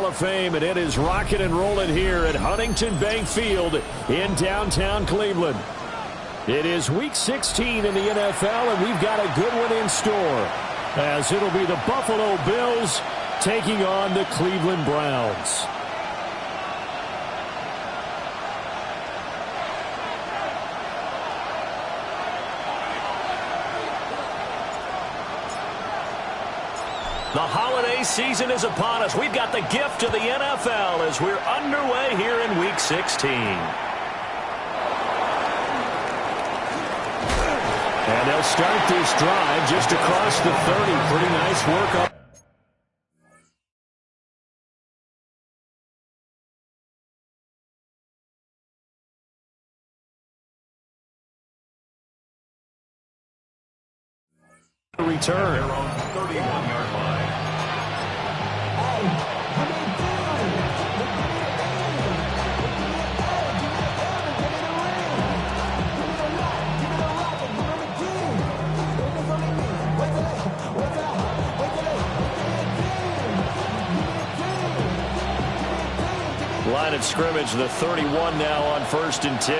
of Fame, and it is rocking and rolling here at Huntington Bank Field in downtown Cleveland. It is Week 16 in the NFL, and we've got a good one in store, as it'll be the Buffalo Bills taking on the Cleveland Browns. The holiday season is upon us. We've got the gift of the NFL as we're underway here in Week 16. And they'll start this drive just across the 30. Pretty nice work up. Return. 31-yard line. Line of scrimmage, the 31 now on 1st and 10.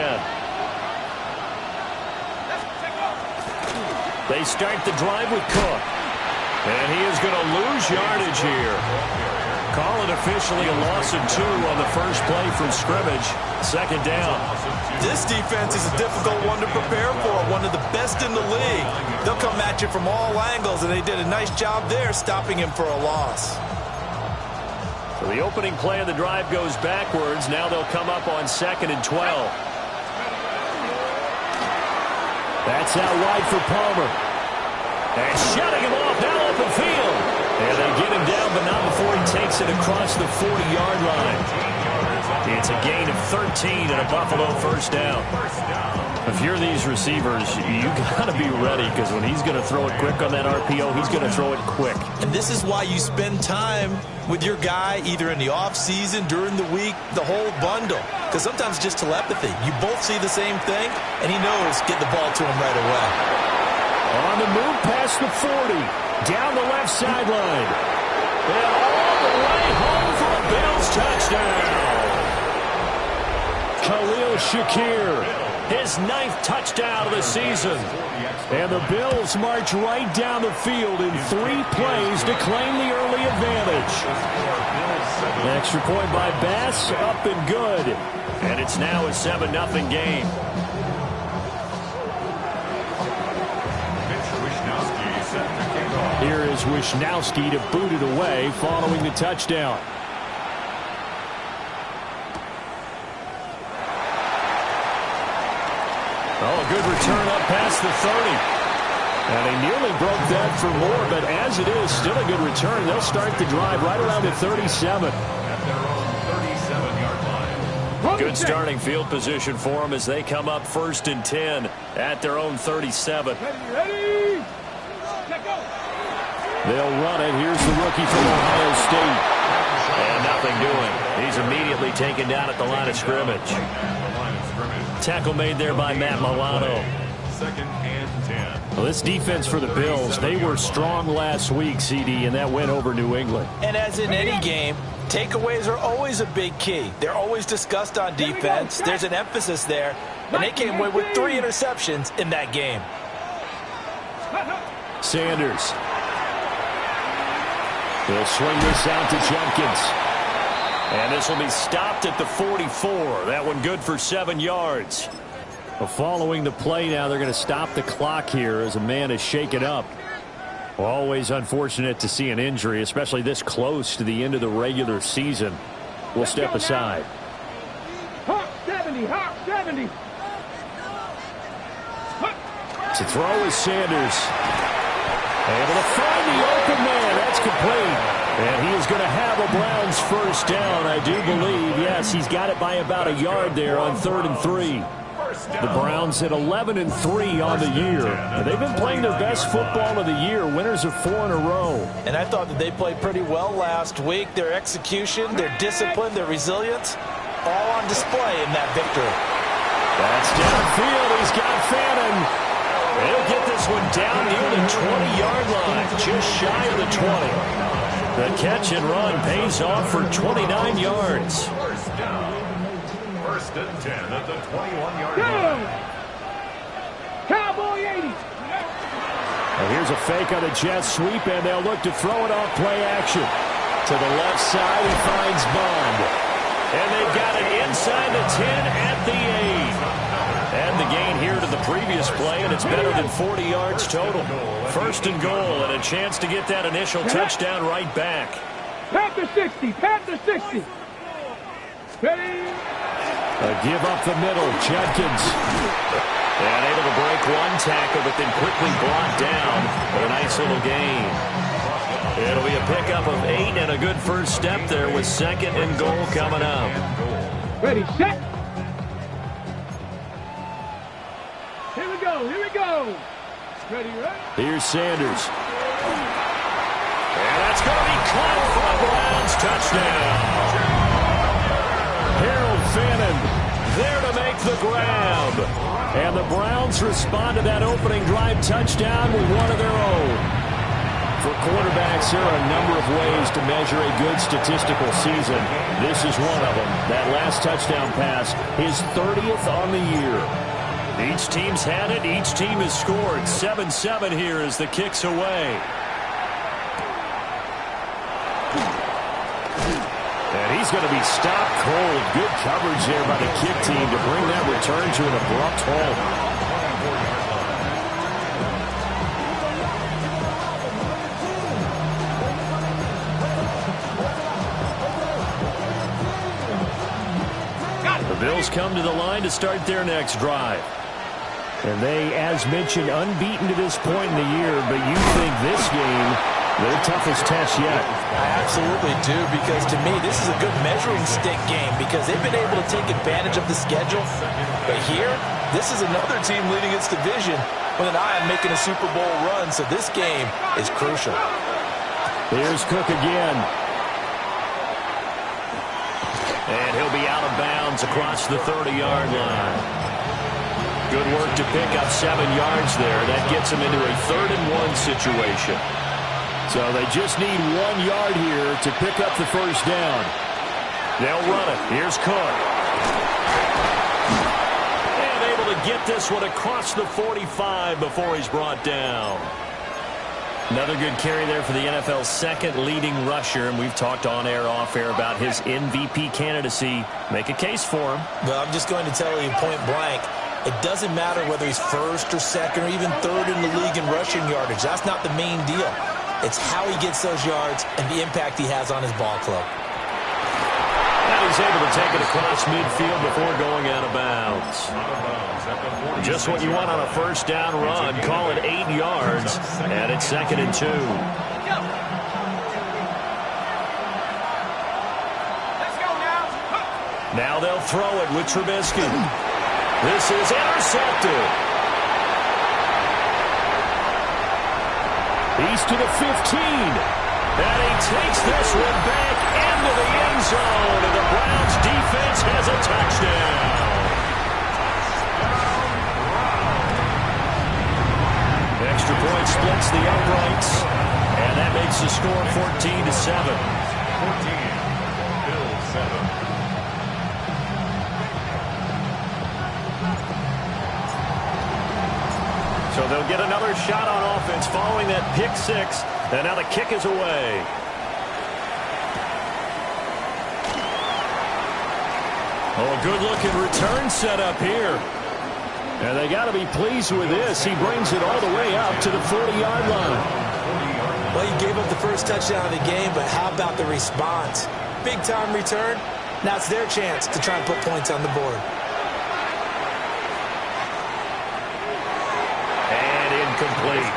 They start the drive with Cook. And he is going to lose yardage here. Call it officially a loss of 2 on the first play from scrimmage. 2nd down. This defense is a difficult one to prepare for. One of the best in the league. They'll come at you from all angles, and they did a nice job there stopping him for a loss. So the opening play of the drive goes backwards. Now they'll come up on 2nd and 12. That's out wide for Palmer. And shutting him off down open field. And they get him down, but not before he takes it across the 40-yard line. It's a gain of 13 and a Buffalo first down. If you're these receivers, you got to be ready, because when he's going to throw it quick on that RPO, he's going to throw it quick. And this is why you spend time with your guy either in the offseason, during the week, the whole bundle. Because sometimes it's just telepathy. You both see the same thing, and he knows get the ball to him right away. On the move past the 40, down the left sideline. And all the way home for a Bills touchdown. Khalil Shakir. His 9th touchdown of the season. And the Bills march right down the field in 3 plays to claim the early advantage. An extra point by Bass, up and good. And it's now a 7-0 game. Here is Wishnowski to boot it away following the touchdown. Oh, a good return up past the 30. And they nearly broke that for more, but as it is, still a good return. They'll start the drive right around the 37. At their own 37-yard line. Good starting field position for them as they come up 1st and 10 at their own 37. Ready. They'll run it. Here's the rookie from Ohio State. And nothing doing. He's immediately taken down at the line of scrimmage. Tackle made there by Matt Milano. 2nd and 10. Well, this defense for the Bills, they were strong last week, CD, and that went over New England. And as in any game, takeaways are always a big key. They're always discussed on defense. There's an emphasis there. And they came away with 3 interceptions in that game. Sanders. They'll swing this out to Jenkins. And this will be stopped at the 44. That one good for 7 yards. Well, following the play now, they're going to stop the clock here as a man is shaken up. Well, always unfortunate to see an injury, especially this close to the end of the regular season. We'll step aside. Hawk 70, Hawk 70. To throw is Sanders. Able to find the open man. That's complete. And he is going to have a Browns first down, I do believe. Yes, he's got it by about a yard there on 3rd and 3. The Browns at 11-3 on the year. And they've been playing their best football of the year, winners of 4 in a row. And I thought that they played pretty well last week. Their execution, their discipline, their resilience, all on display in that victory. That's downfield. He's got Fannin. They'll get this one down near the 20-yard line, just shy of the 20. The catch and run pays off for 29 yards. First down. First and 10 at the 21-yard line. Cowboy 80. Well, here's a fake on a jet sweep, and they'll look to throw it off play action. To the left side, he finds Bond. And they've got it inside the 10 at the 8. And the gain here to the previous play, and it's better than 40 yards total. First and goal, and a chance to get that initial touchdown right back. Panther 60. Panther 60. Ready? A give up the middle, Judkins. And able to break one tackle, but then quickly brought down for a nice little gain. It'll be a pickup of 8 and a good first step there with second and goal coming up. Ready, set. Here we go, here we go. Ready, right? Here's Sanders. And that's going to be caught for a Browns touchdown. Harold Fannin there to make the grab. And the Browns respond to that opening drive touchdown with one of their own. For quarterbacks, there are a number of ways to measure a good statistical season. This is one of them. That last touchdown pass, his 30th on the year. Each team's had it. Each team has scored. 7-7 here as the kick's away. And he's going to be stopped cold. Good coverage there by the kick team to bring that return to an abrupt halt. Bills come to the line to start their next drive. And they, as mentioned, unbeaten to this point in the year, but you think this game, their toughest test yet. I absolutely do, because to me, this is a good measuring stick game because they've been able to take advantage of the schedule. But here, this is another team leading its division with an eye on making a Super Bowl run, so this game is crucial. Here's Cook again. And he'll be out of bounds across the 30-yard line. Good work to pick up 7 yards there. That gets him into a 3rd-and-1 situation. So they just need 1 yard here to pick up the first down. They'll run it. Here's Cook. And able to get this one across the 45 before he's brought down. Another good carry there for the NFL's second leading rusher, and we've talked on air, off air about his MVP candidacy. Make a case for him. Well, I'm just going to tell you point blank, it doesn't matter whether he's first or second or even third in the league in rushing yardage. That's not the main deal. It's how he gets those yards and the impact he has on his ball club. And he's able to take it across midfield before going out of bounds. Just what you want on a first down run. Call it 8 yards, and it's 2nd and 2. Now they'll throw it with Trubisky. This is intercepted. He's to the 15. And he takes this one back into the end zone. And the Browns defense has a touchdown. Extra point splits the uprights. And that makes the score 14-7. 14. Bills 7. So they'll get another shot on offense following that pick 6. And now the kick is away. Oh, a good-looking return set up here. And they got to be pleased with this. He brings it all the way up to the 40-yard line. Well, you gave up the first touchdown of the game, but how about the response? Big-time return. Now it's their chance to try and put points on the board. Complete.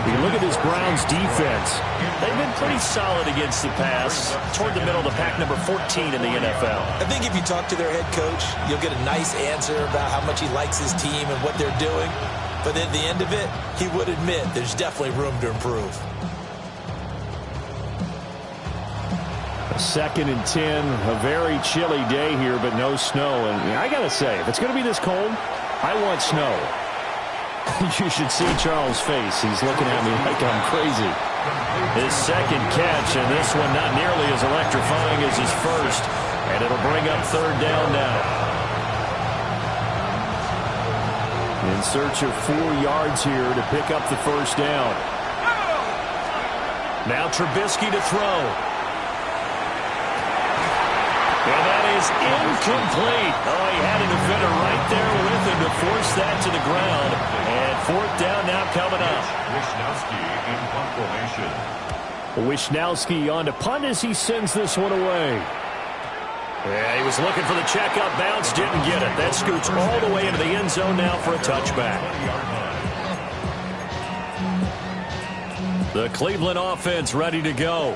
You look at this Browns defense. They've been pretty solid against the pass. Toward the middle of the pack, number 14 in the NFL. I think if you talk to their head coach, you'll get a nice answer about how much he likes his team and what they're doing. But at the end of it, he would admit there's definitely room to improve. A 2nd and 10. A very chilly day here, but no snow. And I got to say, if it's going to be this cold, I want snow. You should see Charles' face. He's looking at me like I'm crazy. His second catch, and this one not nearly as electrifying as his first. And it'll bring up third down now. In search of 4 yards here to pick up the first down. Now Trubisky to throw. And that is incomplete. Oh, he had a defender right there with him to force that to the ground. And fourth down now coming up. Wisnowski in punt formation. Wisnowski on to punt as he sends this one away. Yeah, he was looking for the check-up bounce, didn't get it. That scoots all the way into the end zone now for a touchback. The Cleveland offense ready to go.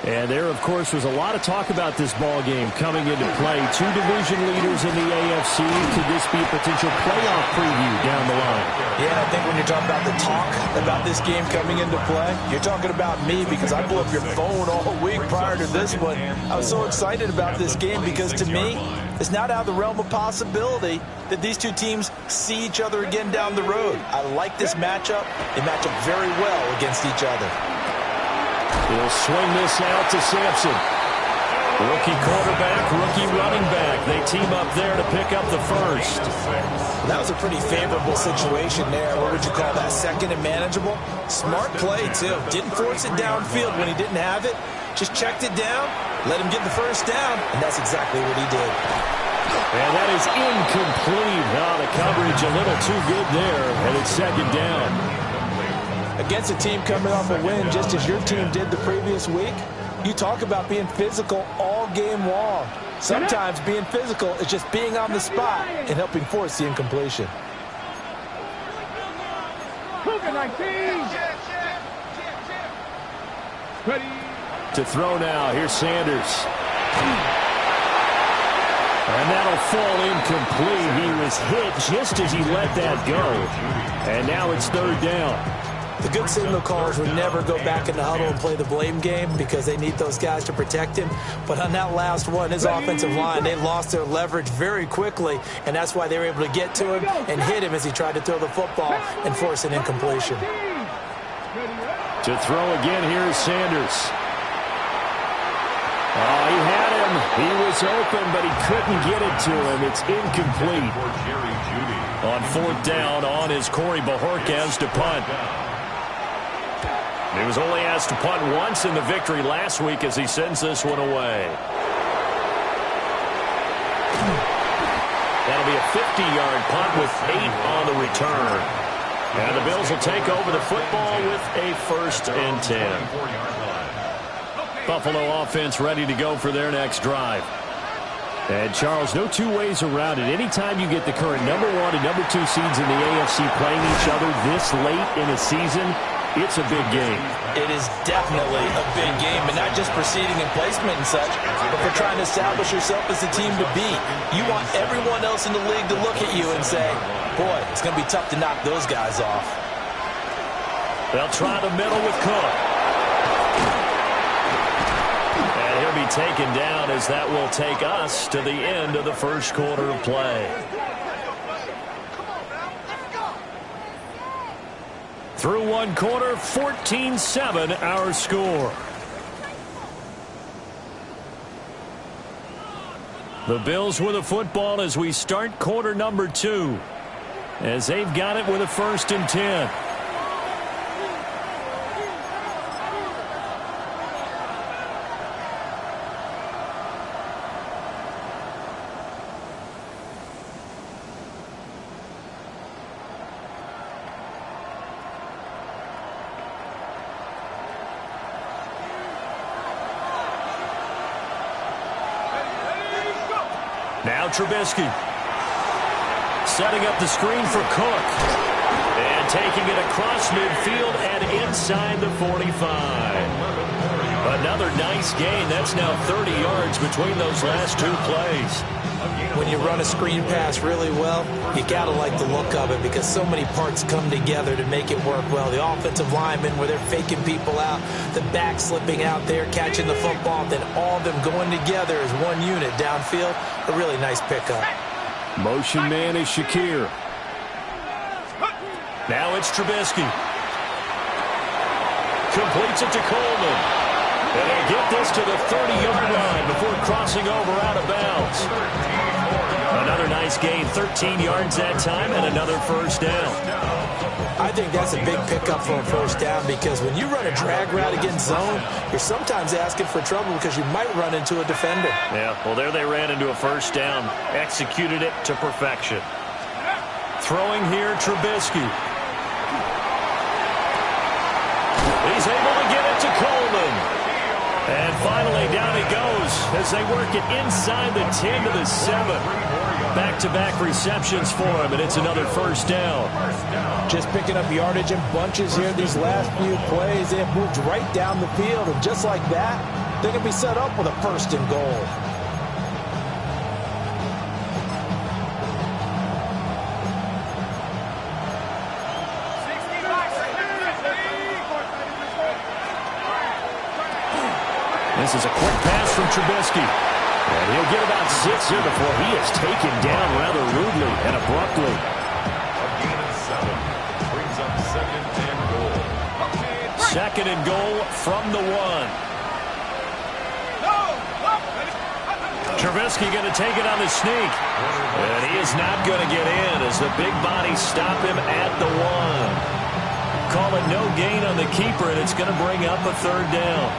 And there, of course, was a lot of talk about this ball game coming into play. 2 division leaders in the AFC. Could this be a potential playoff preview down the line? Yeah, I think when you're talking about the talk about this game coming into play, you're talking about me because I blew up your phone all week prior to this one. I was so excited about this game because, to me, it's not out of the realm of possibility that these two teams see each other again down the road. I like this matchup. They match up very well against each other. He'll swing this out to Sampson. Rookie quarterback, rookie running back. They team up there to pick up the first. That was a pretty favorable situation there. What would you call that? Second and manageable? Smart play, too. Didn't force it downfield when he didn't have it. Just checked it down, let him get the first down, and that's exactly what he did. And that is incomplete. Oh, the coverage a little too good there, and it's second down. Against a team coming off a win just as your team did the previous week, you talk about being physical all game long. Sometimes being physical is just being on the spot and helping force the incompletion. To throw now, here's Sanders. And that'll fall incomplete. He was hit just as he let that go. And now it's third down. The good signal callers would never go back in the huddle and play the blame game because they need those guys to protect him. But on that last one, his offensive line, they lost their leverage very quickly, and that's why they were able to get to him and hit him as he tried to throw the football and force an incompletion. To throw again, here's Sanders. Oh, he had him. He was open, but he couldn't get it to him. It's incomplete. On fourth down, on is Corey Bojorquez to punt. He was only asked to punt once in the victory last week as he sends this one away. That'll be a 50-yard punt with 8 on the return. And the Bills will take over the football with a 1st and 10. Buffalo offense ready to go for their next drive. And, Charles, no two ways around it. Anytime you get the current number 1 and number 2 seeds in the AFC playing each other this late in a season, it's a big game. It is definitely a big game, and not just proceeding in placement and such, but for trying to establish yourself as the team to beat. You want everyone else in the league to look at you and say, boy, it's going to be tough to knock those guys off. They'll try the middle with Cook. And he'll be taken down as that will take us to the end of the first quarter of play. Through one quarter, 14-7 our score. The Bills with the football as we start quarter number 2. As they've got it with a 1st and 10. Now Trubisky. Setting up the screen for Cook. And taking it across midfield and inside the 45. Another nice gain. That's now 30 yards between those last 2 plays. When you run a screen pass really well, you got to like the look of it because so many parts come together to make it work well. The offensive linemen where they're faking people out, the back slipping out there, catching the football, then all of them going together as one unit downfield. A really nice pickup. Motion man is Shakir. Now it's Trubisky. Completes it to Coleman. And they get this to the 30-yard line before crossing over out of bounds. Another nice gain, 13 yards that time, and another first down. I think that's a big pickup for a first down because when you run a drag route against zone, you're sometimes asking for trouble because you might run into a defender. Yeah, well, there they ran into a first down. Executed it to perfection. Throwing here, Trubisky. He's able to get it to Coleman. And finally, down he goes as they work it inside the 10 to the 7. Back-to-back receptions for him, and it's another first down. Just picking up yardage in bunches here these last few plays. They have moved right down the field, and just like that, they can be set up with a first and goal. This is a quick pass from Trubisky. And he'll get about 6 here before he is taken down rather rudely and abruptly. A gain of 7. Brings up second and goal. Second and goal from the 1. Trubisky going to take it on the sneak. And he is not going to get in as the big bodies stop him at the 1. Call it no gain on the keeper, and it's going to bring up a third down.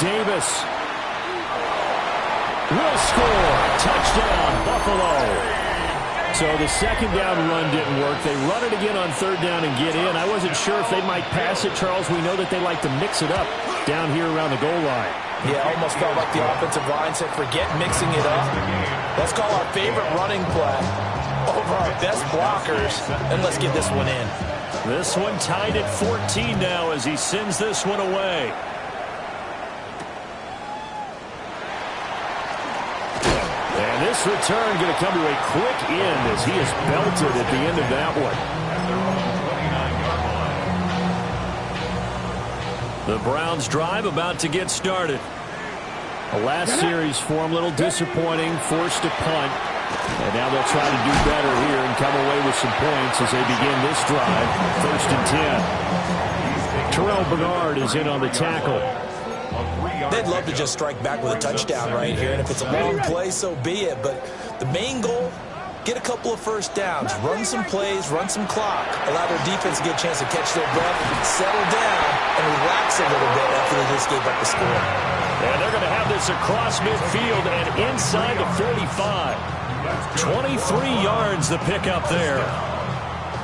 Davis will score. Touchdown, Buffalo. So the second down run didn't work. They run it again on third down and get in. I wasn't sure if they might pass it, Charles. We know that they like to mix it up down here around the goal line. Yeah, almost felt like the offensive line said, forget mixing it up. Let's call our favorite running play over our best blockers, and let's get this one in. This one tied at 14 now as he sends this one away. And this return going to come to a quick end as he is belted at the end of that one. The Browns drive about to get started. The last series for them, a little disappointing, forced to punt. And now they'll try to do better here and come away with some points as they begin this drive. First and 10. Terrell Bernard is in on the tackle. They'd love to just strike back with a touchdown right here, and if it's a long play, so be it. But the main goal, get a couple of first downs, run some plays, run some clock, allow their defense to get a chance to catch their breath, settle down, and relax a little bit after they just gave up the score. And they're going to have this across midfield and inside the 45. 23 yards the pickup there.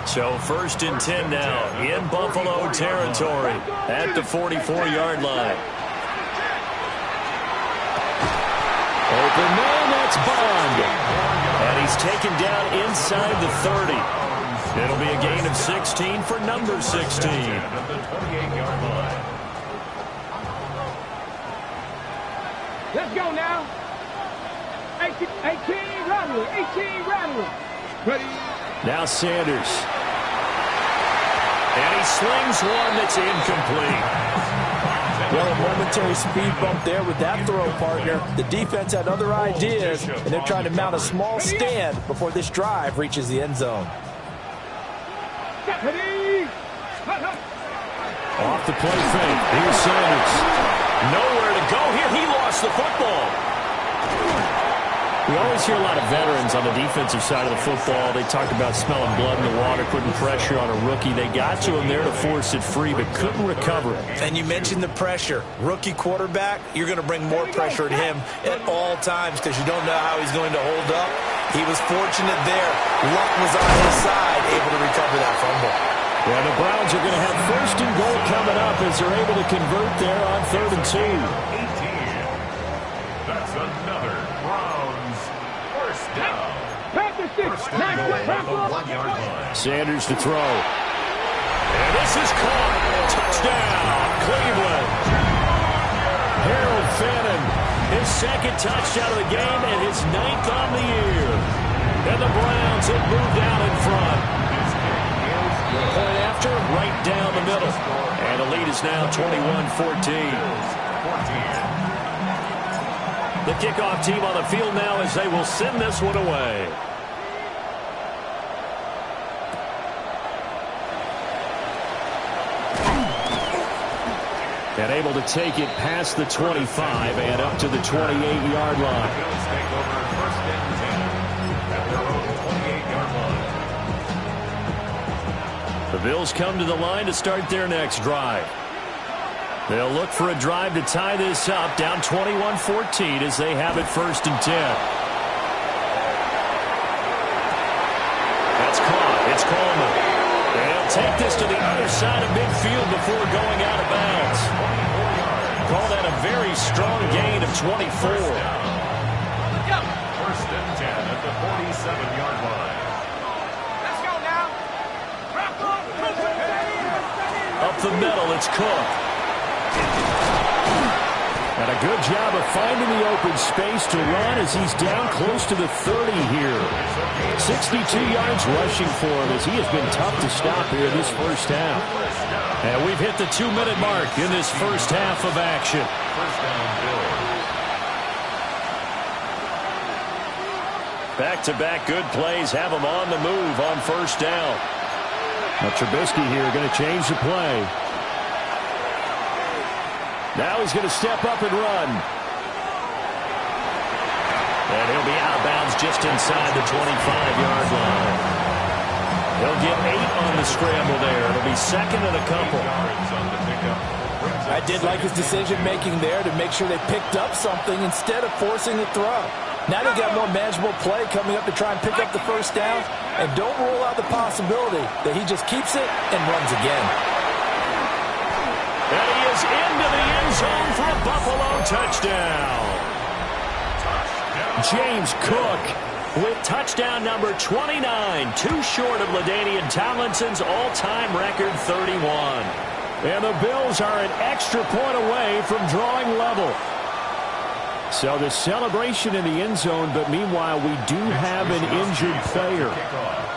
So first and 10 now in Buffalo territory at the 44-yard line. Open man, that's Bond. And he's taken down inside the 30. It'll be a gain of 16 for number 16. Let's go now. 18 Rattler. 18 Rattler. Ready? Now Sanders. And he slings one that's incomplete. Well, a momentary speed bump there with that throw, partner. The defense had other ideas, and they're trying to mount a small stand before this drive reaches the end zone. Off the play fake. Here's Sanders. Nowhere to go here. He lost the football. We always hear a lot of veterans on the defensive side of the football. They talk about smelling blood in the water, putting pressure on a rookie. They got to him there to force it free, but couldn't recover it. And you mentioned the pressure. Rookie quarterback, you're going to bring more pressure at him at all times because you don't know how he's going to hold up. He was fortunate there. Luck was on his side, able to recover that fumble. Well, the Browns are going to have first and goal coming up as they're able to convert there on 3rd and 2. 18. That's another Browns first down. First and goal at the 1-yard line. Sanders to throw. And this is caught. Touchdown, Cleveland. Harold Fannin, his second touchdown of the game and his 9th on the year. And the Browns have moved out in front. Point after, right down the middle. And the lead is now 21-14. The kickoff team on the field now as they will send this one away. And able to take it past the 25 and up to the 28-yard line. Bills take over first and 10 at their own 28-yard line. The Bills come to the line to start their next drive. They'll look for a drive to tie this up, down 21-14 as they have it first and 10. That's caught. It's Coleman. They'll take this to the other side of midfield before going out of bounds. Call that a very strong gain of 24. First and 10 at the 47-yard line. Let's go now. Up the middle, it's Cook. And a good job of finding the open space to run as he's down close to the 30 here. 62 yards rushing for him as he has been tough to stop here this first half. And we've hit the 2-minute mark in this first half of action. First down, Bills. Back-to-back good plays have him on the move on first down. Now Trubisky here going to change the play. Now he's going to step up and run. And he'll be out of bounds just inside the 25-yard line. He'll get 8 on the scramble there. It'll be second and a couple. I did like his decision-making there to make sure they picked up something instead of forcing the throw. Now they got more manageable play coming up to try and pick up the first down. And don't rule out the possibility that he just keeps it and runs again. And he is into the end zone for a Buffalo touchdown. James Cook with touchdown number 29, too short of LaDainian Tomlinson's all-time record 31. And the Bills are an extra point away from drawing level. So the celebration in the end zone, but meanwhile we do have an injured player.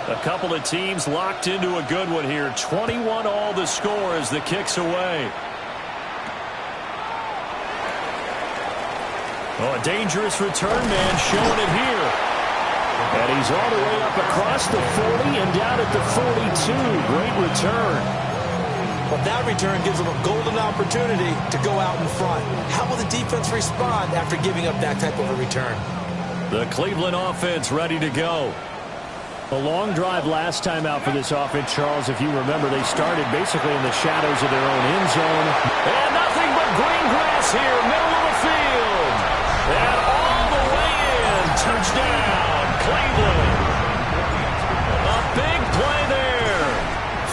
A couple of teams locked into a good one here. 21 all the score as the kick's away. Oh, a dangerous return man showing it here. And he's all the way up across the 40 and down at the 42. Great return. But that return gives them a golden opportunity to go out in front. How will the defense respond after giving up that type of a return? The Cleveland offense ready to go. A long drive last time out for this offense, Charles. If you remember, they started basically in the shadows of their own end zone. And nothing but green grass here, middle of the field. And all the way in. Touchdown, Cleveland. A big play there.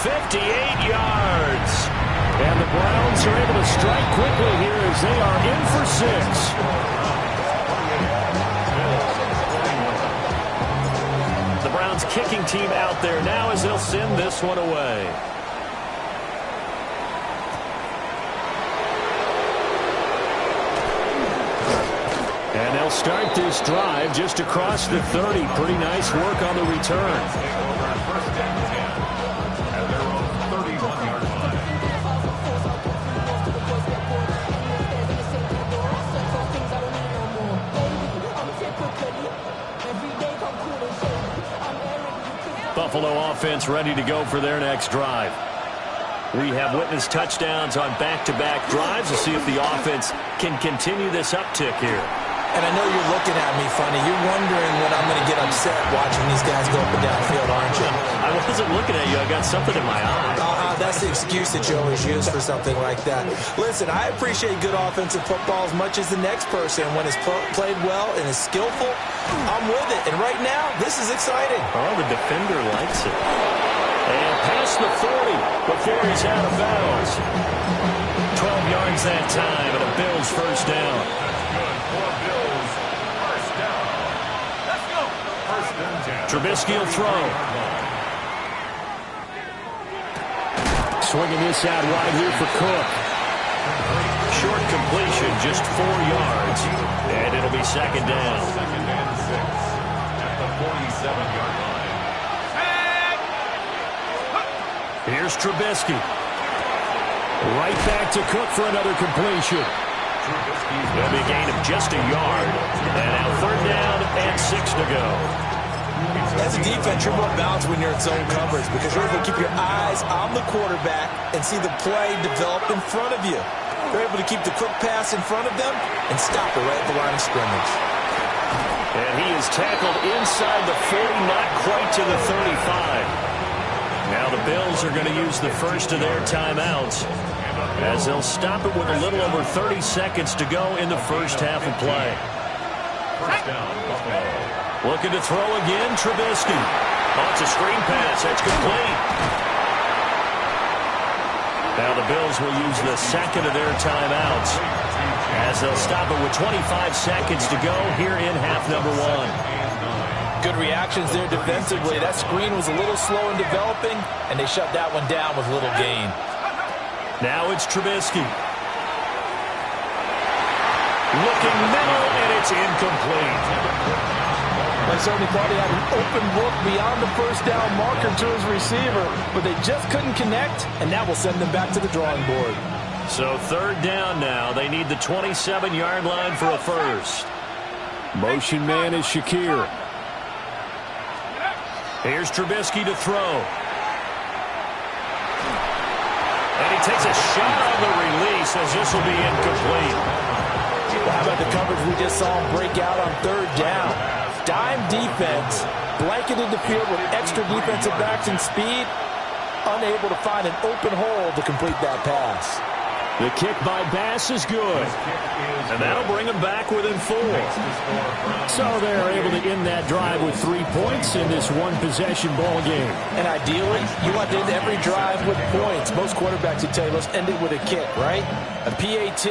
58 yards. And the Browns are able to strike quickly here as they are in for 6. The Browns kicking team out there now as they'll send this one away. And they'll start this drive just across the 30. Pretty nice work on the return. Buffalo offense ready to go for their next drive. We have witnessed touchdowns on back-to-back drives to see if the offense can continue this uptick here. And I know you're looking at me funny. You're wondering when I'm going to get upset watching these guys go up and down the field, aren't you? I wasn't looking at you. I got something in my eye. That's the excuse that you always use for something like that. Listen, I appreciate good offensive football as much as the next person. When it's played well and is skillful, I'm with it. And right now, this is exciting. Oh, the defender likes it. And past the 40 before he's out of bounds. 12 yards that time and a Bills first down. Trubisky will throw. Swinging this out wide here for Cook. Short completion, just 4 yards. And it'll be second down. Second and 6 at the 47-yard line. Here's Trubisky. Right back to Cook for another completion. It'll be a gain of just a yard. And now 3rd down and 6 to go. As a defense, you're more balanced when you're in zone coverage because you're able to keep your eyes on the quarterback and see the play develop in front of you. You're able to keep the quick pass in front of them and stop it right at the line of scrimmage. And he is tackled inside the 40, not quite to the 35. Now the Bills are going to use the first of their timeouts as they'll stop it with a little over 30 seconds to go in the first half of play. First down, Buffalo. Looking to throw again, Trubisky. Oh, it's a screen pass. That's complete. Now the Bills will use the second of their timeouts as they'll stop it with 25 seconds to go here in half number 1. Good reactions there defensively. That screen was a little slow in developing, and they shut that one down with little gain. Now it's Trubisky. Looking middle, and it's incomplete. I certainly thought he had an open look beyond the first down marker to his receiver, but they just couldn't connect, and that will send them back to the drawing board. So 3rd down now. They need the 27-yard line for a first. Motion man is Shakir. Here's Trubisky to throw. And he takes a shot on the release as this will be incomplete. How about the coverage we just saw him break out on 3rd down? Dime defense, blanketed the field with extra defensive backs and speed, unable to find an open hole to complete that pass. The kick by Bass is good. And that'll bring them back within 4. So they're able to end that drive with 3 points in this one-possession ball game. And ideally, you want to end every drive with points. Most quarterbacks would tell you, let's end it with a kick, right? A PAT,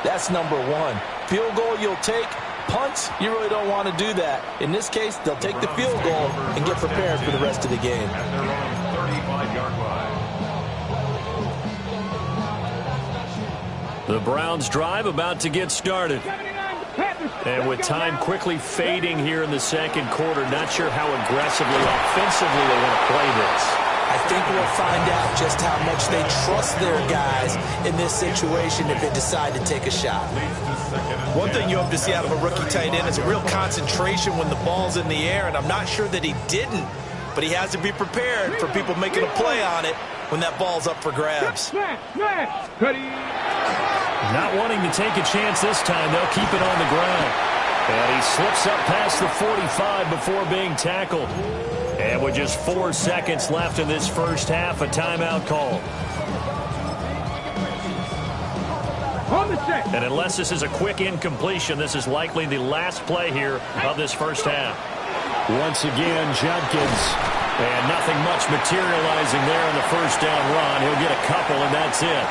that's number 1. Field goal you'll take. Punts, you really don't want to do that. In this case, they'll take the field goal and get prepared for the rest of the game. At their own 35-yard line. The Browns drive about to get started. And with time quickly fading here in the second quarter, not sure how aggressively, offensively they want to play this. I think we'll find out just how much they trust their guys in this situation if they decide to take a shot. One thing you hope to see out of a rookie tight end is a real concentration when the ball's in the air, and I'm not sure that he didn't, but he has to be prepared for people making a play on it when that ball's up for grabs. Not wanting to take a chance this time, they'll keep it on the ground. And he slips up past the 45 before being tackled. And with just 4 seconds left in this first half, a timeout call. And unless this is a quick incompletion, this is likely the last play here of this first half. Once again, Judkins. And nothing much materializing there in the first down run. He'll get a couple, and that's it.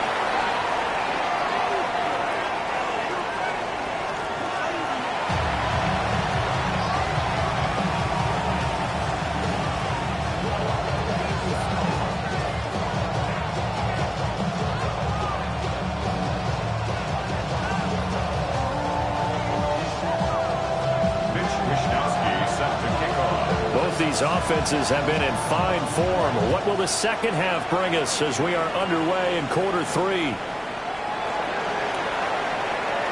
Offenses have been in fine form. What will the second half bring us as we are underway in quarter 3?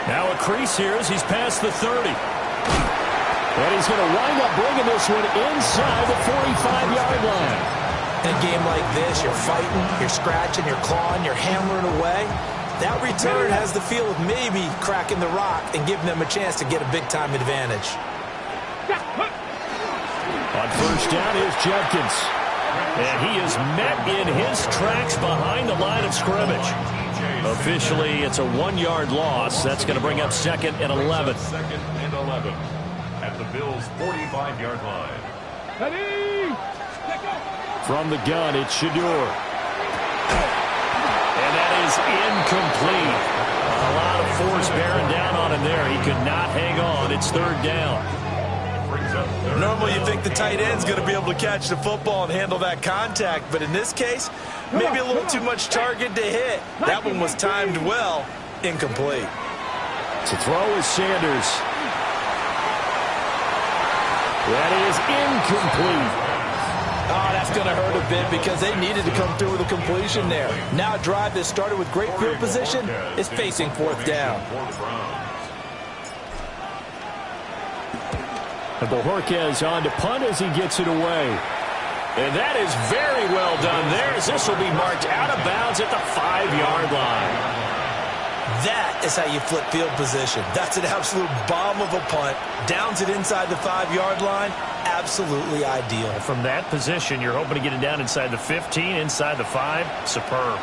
Now a crease here as he's past the 30. And he's going to wind up bringing this one inside the 45-yard line. In a game like this, you're fighting, you're scratching, you're clawing, you're hammering away. That return has the feel of maybe cracking the rock and giving them a chance to get a big-time advantage. On first down is Judkins. And he is met in his tracks behind the line of scrimmage. Officially, it's a 1-yard loss. That's going to bring up 2nd and 11. 2nd and 11 at the Bills' 45-yard line. From the gun, it's Shador. And that is incomplete. A lot of force bearing down on him there. He could not hang on. It's 3rd down. Normally you think the tight end's going to be able to catch the football and handle that contact, but in this case, maybe a little too much target to hit. That one was timed well, incomplete. To throw is Sanders. That is incomplete. Oh, That's going to hurt a bit because they needed to come through with a completion there. Now a drive that started with great field position is facing fourth down. And Bojorquez on to punt as he gets it away. And that is very well done there, as this will be marked out of bounds at the 5-yard line. That is how you flip field position. That's an absolute bomb of a punt. Downs it inside the 5-yard line. Absolutely ideal. From that position, you're hoping to get it down inside the 15, inside the 5. Superb.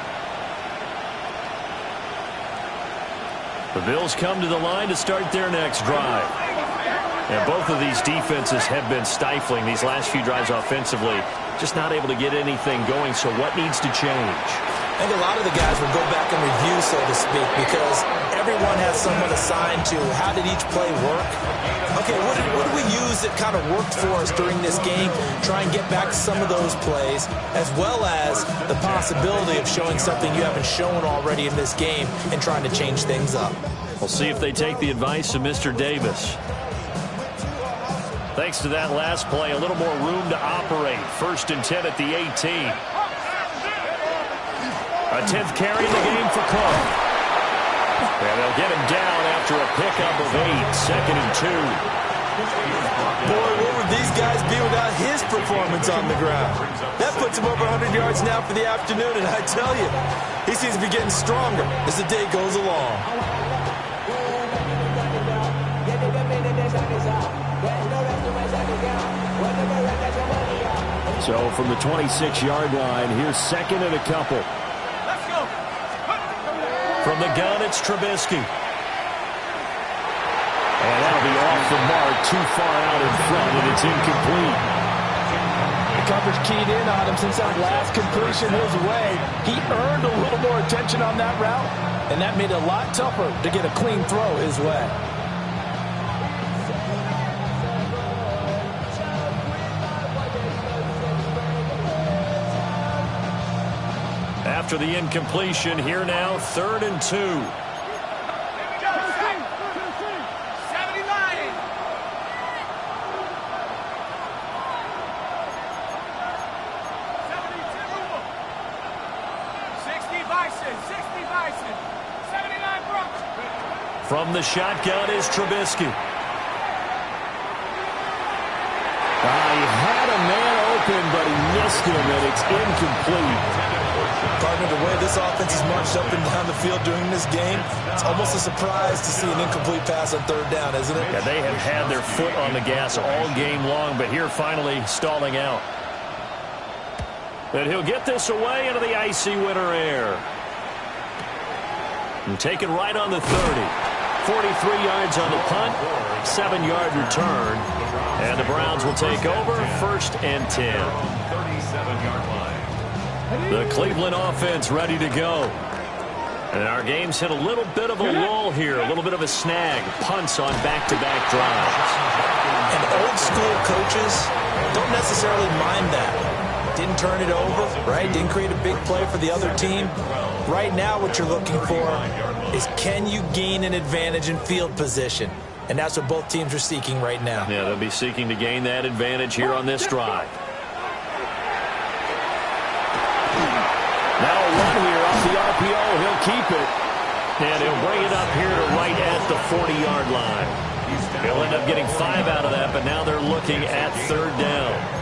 The Bills come to the line to start their next drive. And both of these defenses have been stifling these last few drives offensively. Just not able to get anything going, so what needs to change? I think a lot of the guys will go back and review, so to speak, because everyone has someone assigned to how did each play work. Okay, what did we use that kind of worked for us during this game? Try and get back to some of those plays, as well as the possibility of showing something you haven't shown already in this game and trying to change things up. We'll see if they take the advice of Mr. Davis. Thanks to that last play, a little more room to operate. 1st and 10 at the 18. A 10th carry in the game for Cook. And they'll get him down after a pickup of 8. 2nd and 2. Boy, what would these guys be without his performance on the ground? That puts him over 100 yards now for the afternoon, and I tell you, he seems to be getting stronger as the day goes along. So from the 26-yard line, here's 2nd and a couple. Let's go. From the gun, it's Trubisky. And that'll be off the mark, too far out in front, and it's incomplete. The coverage keyed in on him since that last completion his way. He earned a little more attention on that route, and that made it a lot tougher to get a clean throw his way. After the incompletion, here now, 3rd and 2. 79. From the shotgun is Trubisky. He had a man open, but he missed him, and it's incomplete. Partner, the way this offense has marched up and down the field during this game, it's almost a surprise to see an incomplete pass on 3rd down, isn't it? Yeah, they have had their foot on the gas all game long, but here finally stalling out. But he'll get this away into the icy winter air. And taken right on the 30. 43 yards on the punt, 7-yard return. And the Browns will take over, 1st and 10. 37-yard line. The Cleveland offense ready to go. And our game's hit a little bit of a lull here, a little bit of a snag. Punts on back-to-back drives. And old-school coaches don't necessarily mind that. Didn't turn it over, right? Didn't create a big play for the other team. Right now what you're looking for is can you gain an advantage in field position? And that's what both teams are seeking right now. Yeah, they'll be seeking to gain that advantage here on this drive. Now a run here off the RPO. He'll keep it. And he'll bring it up here to right at the 40-yard line. He'll end up getting 5 out of that, but now they're looking at 3rd down.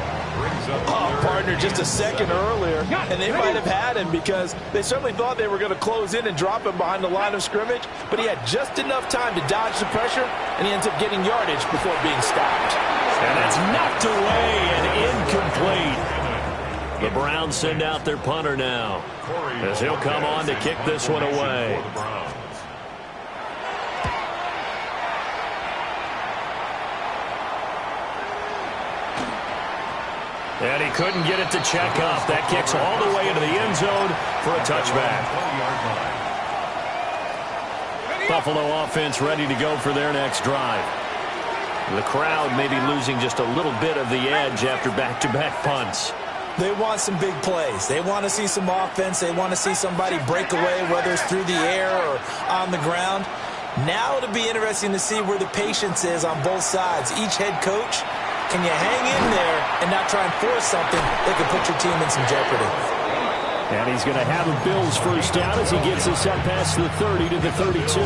Oh, partner, just a second earlier, and they might have had him because they certainly thought they were going to close in and drop him behind the line of scrimmage, but he had just enough time to dodge the pressure, and he ends up getting yardage before being stopped. And that's knocked away and incomplete. The Browns send out their punter now, as he'll come on to kick this one away. And he couldn't get it to check up. That kicks all the way into the end zone for a touchback. Buffalo offense ready to go for their next drive. The crowd may be losing just a little bit of the edge after back-to-back punts. They want some big plays. They want to see some offense. They want to see somebody break away, whether it's through the air or on the ground. Now it'll be interesting to see where the patience is on both sides. Each head coach can you hang in there and not try and force something that could put your team in some jeopardy? And he's going to have a Bills first down as he gets us up past the 30 to the 32.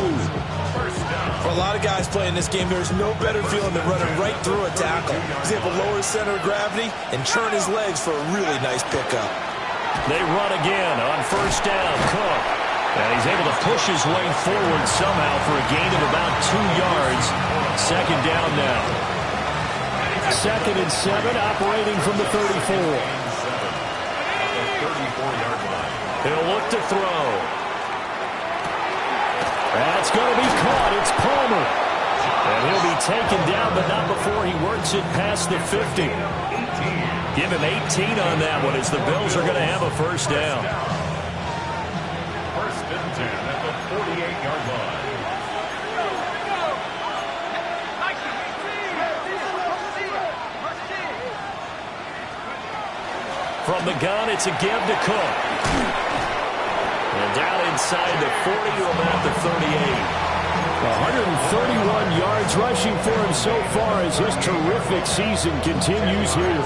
For a lot of guys playing this game, there's no better feeling than running right through a tackle. He's able to lower his center of gravity and turn his legs for a really nice pickup. They run again on first down. Cook. And he's able to push his way forward somehow for a gain of about 2 yards. Second down now. 2nd and 7, operating from the 34. He'll look to throw. That's going to be caught. It's Palmer. And he'll be taken down, but not before he works it past the 50. Give him 18 on that one as the Bills are going to have a first down. First and 10 at the 48-yard line. From the gun, it's a give to Cook. And down inside the 40 to about the 38. 131 yards rushing for him so far as his terrific season continues here.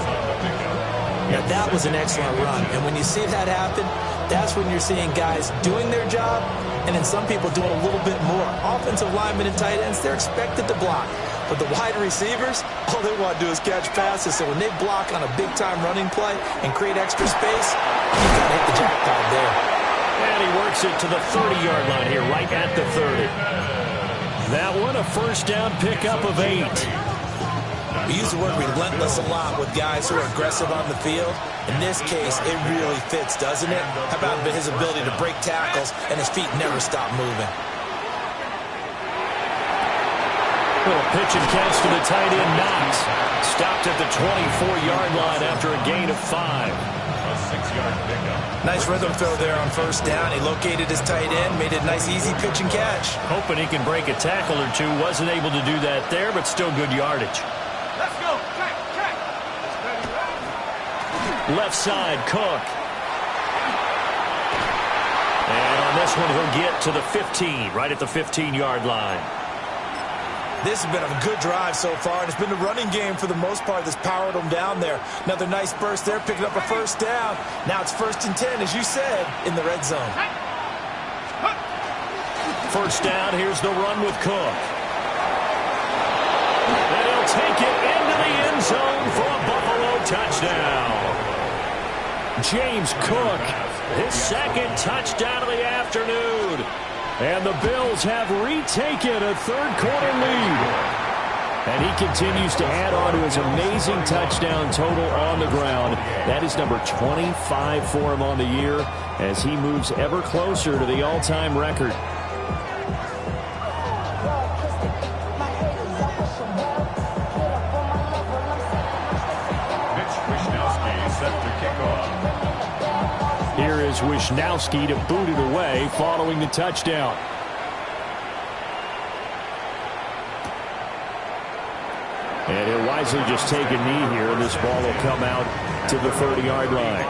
Now, that was an excellent run. And when you see that happen, that's when you're seeing guys doing their job and then some people doing a little bit more. Offensive linemen and tight ends, they're expected to block. But the wide receivers, all they want to do is catch passes. So when they block on a big-time running play and create extra space, you've got to hit the jackpot there. And he works it to the 30-yard line here, right at the 30. That one, a first down pickup of 8. We use the word relentless a lot with guys who are aggressive on the field. In this case, it really fits, doesn't it? How about his ability to break tackles and his feet never stop moving? Little pitch and catch to the tight end, Knox. Stopped at the 24-yard line after a gain of 5. A 6-yard pickup. Nice rhythm throw there on first down. He located his tight end, made it a nice, easy pitch and catch. Hoping he can break a tackle or two. Wasn't able to do that there, but still good yardage. Let's go. Check. Left side, Cook. And on this one, he'll get to the 15, right at the 15-yard line. This has been a good drive so far, and it's been the running game for the most part that's powered them down there. Another nice burst there, picking up a first down. Now it's 1st and 10, as you said, in the red zone. First down, here's the run with Cook. And he'll take it into the end zone for a Buffalo touchdown. James Cook, his 2nd touchdown of the afternoon. And the Bills have retaken a 3rd-quarter lead. And he continues to add on to his amazing touchdown total on the ground. That is number 25 for him on the year as he moves ever closer to the all-time record. Here is Wisnowski to boot it away following the touchdown. And he'll wisely just take a knee here, and this ball will come out to the 30-yard line.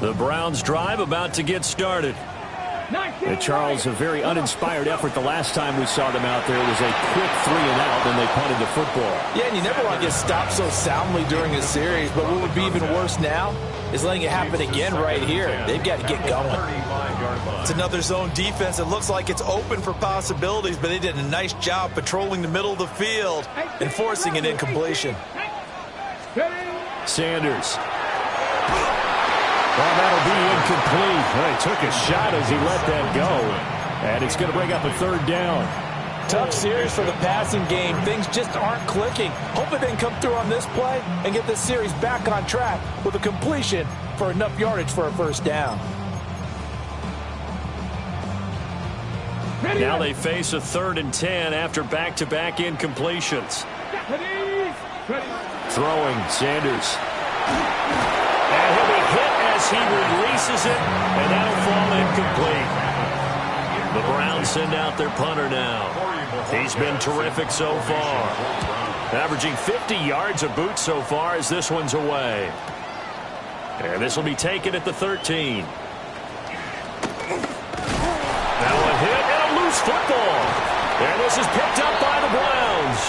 The Browns drive about to get started. And Charles, a very uninspired effort the last time we saw them out there. It was a quick 3-and-out, and they punted the football. Yeah, and you never want to get stopped so soundly during a series, but what would be even worse now is letting it happen again right here. They've got to get going. It's another zone defense. It looks like it's open for possibilities, but they did a nice job patrolling the middle of the field and forcing an incompletion. Sanders. Well, that'll be incomplete. Well, he took a shot as he let that go. And it's going to bring up a 3rd down. Tough series for the passing game. Things just aren't clicking. Hopefully they can come through on this play and get this series back on track with a completion for enough yardage for a first down. Now they face a 3rd and 10 after back-to-back incompletions. Throwing, Sanders. And he'll be hit as he releases it, and that'll fall incomplete. The Browns send out their punter now. He's been terrific so far. Averaging 50 yards a boot so far as this one's away. And this will be taken at the 13. loose football. And this is picked up by the Browns.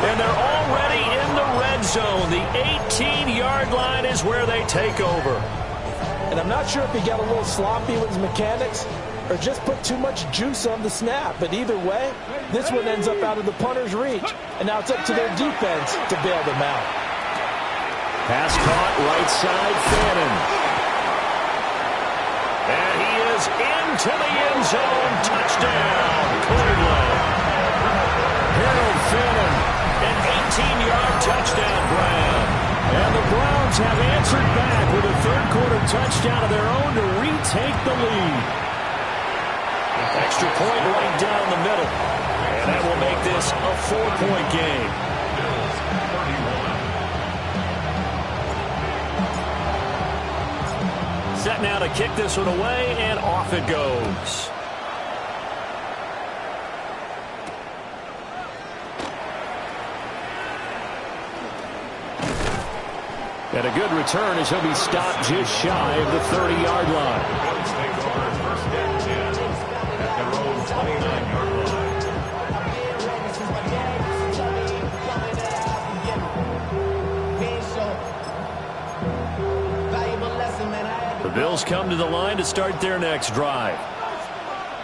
And they're already in the red zone. The 18-yard line is where they take over. And I'm not sure if he got a little sloppy with his mechanics or just put too much juice on the snap. But either way, this one ends up out of the punter's reach. And now it's up to their defense to bail them out. Pass caught right side, Fannin. And he is into the end zone. Touchdown, Cleveland. Harold Fannin, an 18-yard touchdown grab. And the Browns have answered back with a third-quarter touchdown of their own to retake the lead. Extra point right down the middle. And that will make this a 4-point game. Set now to kick this one away, and off it goes. And a good return as he'll be stopped just shy of the 30-yard line. First and 10 at their own 29-yard line. The Bills come to the line to start their next drive.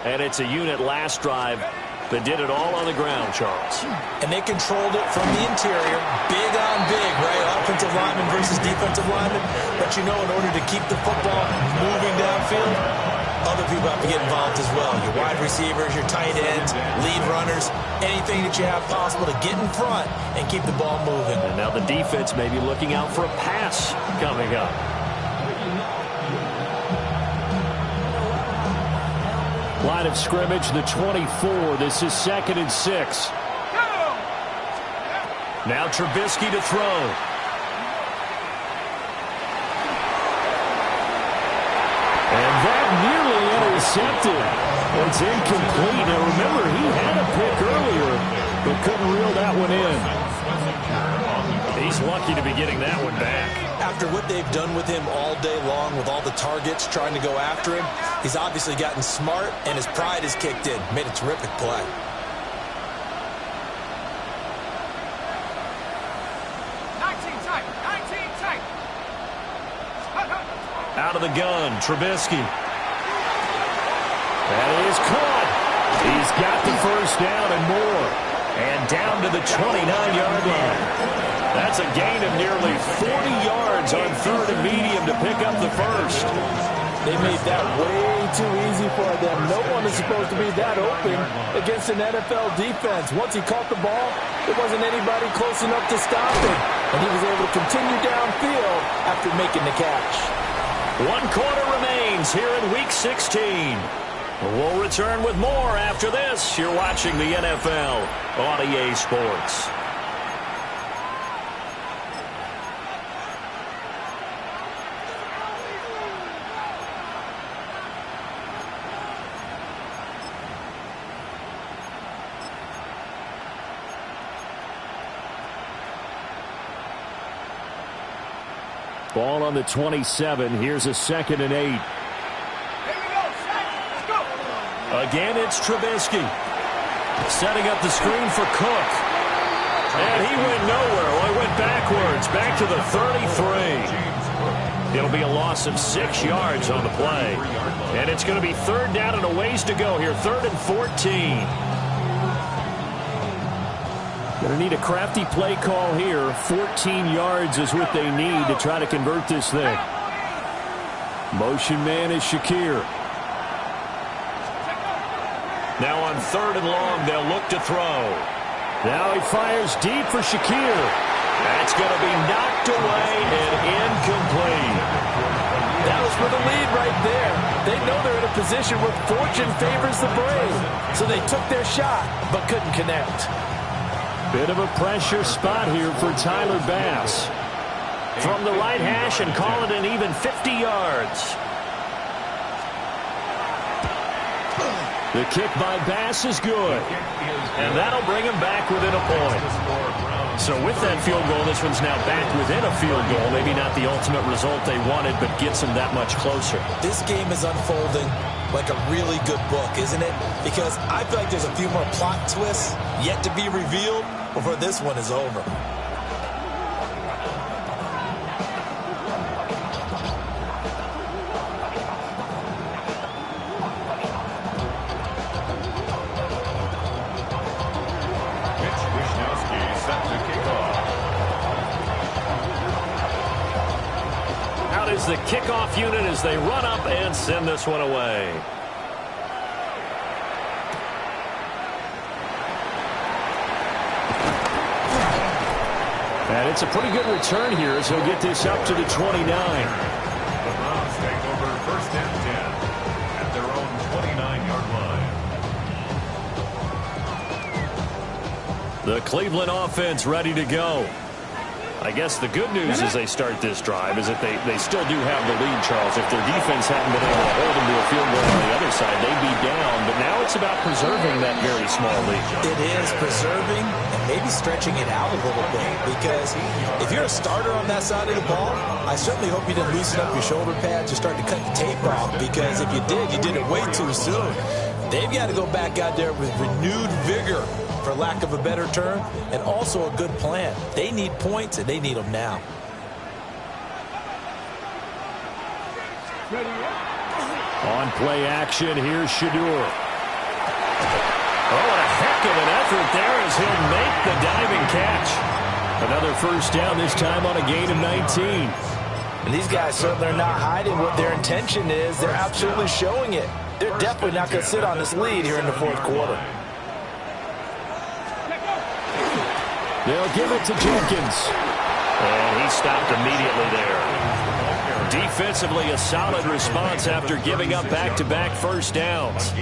And it's a unit last drive that did it all on the ground, Charles. And they controlled it from the interior. Big on big, right? Offensive lineman versus defensive lineman. But you know, in order to keep the football moving downfield, other people have to get involved as well. Your wide receivers, your tight ends, lead runners, anything that you have possible to get in front and keep the ball moving. And now the defense may be looking out for a pass coming up. Line of scrimmage, the 24. This is 2nd and 6. Now Trubisky to throw. And that nearly intercepted. It's incomplete. Now remember, he had a pick earlier, but couldn't reel that one in. He's lucky to be getting that one back. After what they've done with him all day long, with all the targets trying to go after him, he's obviously gotten smart, and his pride has kicked in. Made a terrific play. Out of the gun, Trubisky. That is caught. He's got the first down and more. And down to the 29-yard line. That's a gain of nearly 40 yards on 3rd and medium to pick up the first. They made that way too easy for them. No one is supposed to be that open against an NFL defense. Once he caught the ball, there wasn't anybody close enough to stop him. And he was able to continue downfield after making the catch. 1 quarter remains here in Week 16. We'll return with more after this. You're watching the NFL on EA Sports. Ball on the 27. Here's a 2nd and 8. Again, it's Trubisky. Setting up the screen for Cook. And he went nowhere. Well, he went backwards. Back to the 33. It'll be a loss of 6 yards on the play. And it's going to be 3rd down and a ways to go here. 3rd and 14. Going to need a crafty play call here. 14 yards is what they need to try to convert this thing. Motion man is Shakir. Now on 3rd and long, they'll look to throw. Now he fires deep for Shakir. That's going to be knocked away and incomplete. That was for the lead right there. They know they're in a position where fortune favors the brave. So they took their shot, but couldn't connect. Bit of a pressure spot here for Tyler Bass. From the right hash and call it an even 50 yards. The kick by Bass is good. And that'll bring him back within a point. So with that field goal, this one's now back within a field goal. Maybe not the ultimate result they wanted, but gets them that much closer. This game is unfolding like a really good book, isn't it? Because I feel like there's a few more plot twists yet to be revealed before this one is over. Is the kickoff unit as they run up and send this one away. And it's a pretty good return here as he'll get this up to the 29. The Browns take over 1st and 10 at their own 29-yard line. The Cleveland offense ready to go. I guess the good news as they start this drive is that they still do have the lead, Charles. If their defense hadn't been able to hold them to a field goal on the other side, they'd be down. But now it's about preserving that very small lead. It is preserving and maybe stretching it out a little bit, because if you're a starter on that side of the ball, I certainly hope you didn't loosen up your shoulder pads or start to cut the tape off, because if you did it way too soon. They've got to go back out there with renewed vigor, for lack of a better term, and also a good plan. They need points, and they need them now. On play action, here's Shadur. Oh, what a heck of an effort there as he'll make the diving catch. Another first down, this time on a gain of 19. And these guys certainly are not hiding what their intention is. They're absolutely showing it. They're definitely not going to sit on this lead here in the 4th quarter. They'll give it to Jenkins. And he stopped immediately there. Defensively, a solid response after giving up back-to-back first downs.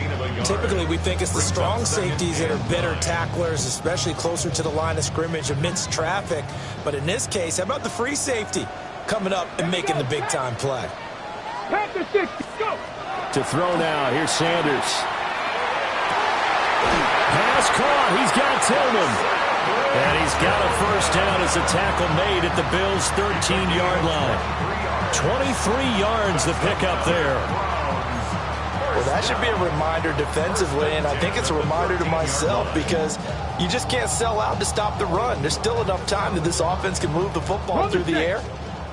Typically, we think it's the strong safeties that are better tacklers, especially closer to the line of scrimmage amidst traffic. But in this case, how about the free safety coming up and making the big-time play? To throw now, here's Sanders. Pass caught, he's got Tillman. And he's got a first down as a tackle made at the Bills' 13-yard line. 23 yards the pickup there. Well, that should be a reminder defensively, and I think it's a reminder to myself, because you just can't sell out to stop the run. There's still enough time that this offense can move the football through the air,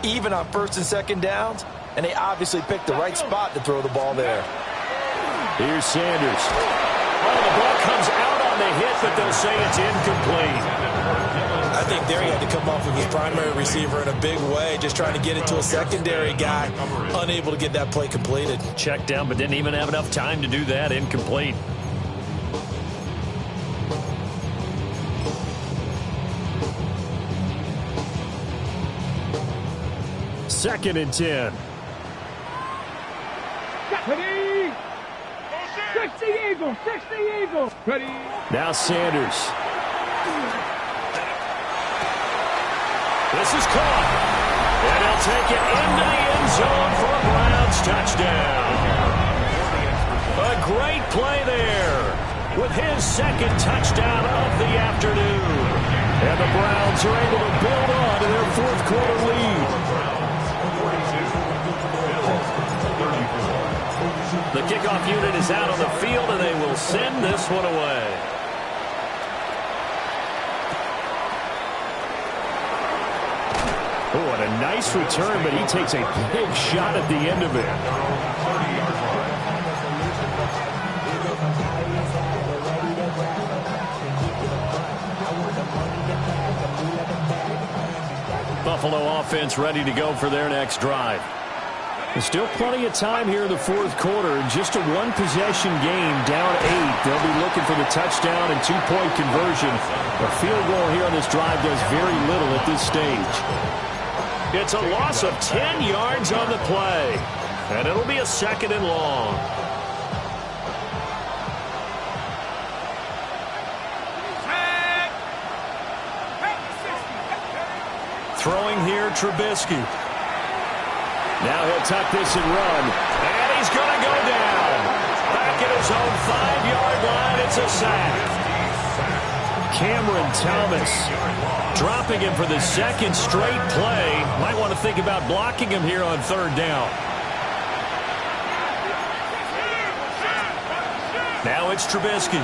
even on 1st and 2nd downs, and they obviously picked the right spot to throw the ball there. Here's Sanders. Oh, the ball comes out on the hit, but they'll say it's incomplete. I think there he had to come off with his primary receiver in a big way, just trying to get it to a secondary guy, unable to get that play completed. Checked down, but didn't even have enough time to do that. Incomplete. Second and 10. 60 Eagles, 60 Eagles. Ready. Now Sanders. This is caught. And he'll take it into the end zone for a Browns touchdown. A great play there with his 2nd touchdown of the afternoon. And the Browns are able to build on to their 4th quarter lead. The kickoff unit is out on the field, and they will send this one away. Oh, and a nice return, but he takes a big shot at the end of it. Buffalo offense ready to go for their next drive. There's still plenty of time here in the 4th quarter. Just a one-possession game, down 8. They'll be looking for the touchdown and 2-point conversion. A field goal here on this drive does very little at this stage. It's a loss of 10 yards on the play. And it'll be a 2nd and long. Throwing here, Trubisky. Now he'll tuck this and run. And he's going to go down. Back at his own 5-yard line, it's a sack. Cameron Thomas dropping him for the 2nd straight play. Might want to think about blocking him here on 3rd down. Now it's Trubisky.